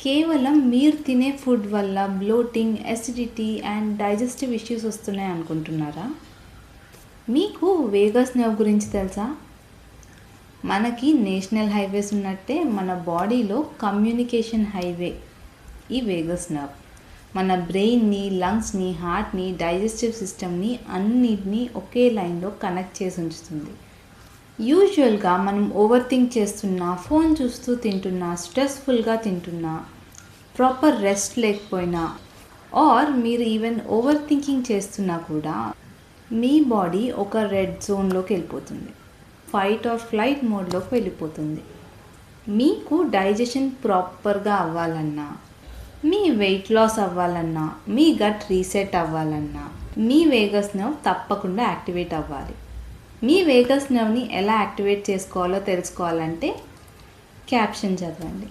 కేవలం మీరు తినే ఫుడ్ వల్ల bloating, acidity and digestive issues వస్తున్నాయి అనుకుంటున్నారా? మీకు వేగస్ నర్వ్ గురించి తెలుసా? మనకి నేషనల్ హైవేస్ ఉన్నట్టే మన బాడీలో కమ్యూనికేషన్ హైవే ఈ వేగస్ నర్వ్. మన బ్రెయిన్ని, లంగ్స్ని, హార్ట్ని, డైజెస్టివ్ సిస్టమ్ని అన్నిటినీ ఒకే లైన్లో కనెక్ట్ చేసి ఉంచుతుంది. యూజువల్గా మనం ఓవర్ థింక్ చేస్తున్నా, ఫోన్ చూస్తూ తింటున్నా, స్ట్రెస్ఫుల్గా తింటున్నా, ప్రాపర్ రెస్ట్ లేకపోయినా ఆర్ మీరు ఈవెన్ ఓవర్ థింకింగ్ చేస్తున్నా కూడా మీ బాడీ ఒక రెడ్ జోన్లోకి వెళ్ళిపోతుంది, ఫైట్ ఆర్ ఫ్లైట్ మోడ్లోకి వెళ్ళిపోతుంది. మీకు డైజెషన్ ప్రాపర్గా అవ్వాలన్నా, మీ వెయిట్ లాస్ అవ్వాలన్నా, మీ గట్ రీసెట్ అవ్వాలన్నా మీ వేగస్ నర్వ్ తప్పకుండా యాక్టివేట్ అవ్వాలి. మీ వేగస్ నర్వ్ని ఎలా యాక్టివేట్ చేసుకోవాలో తెలుసుకోవాలంటే క్యాప్షన్ చదవండి.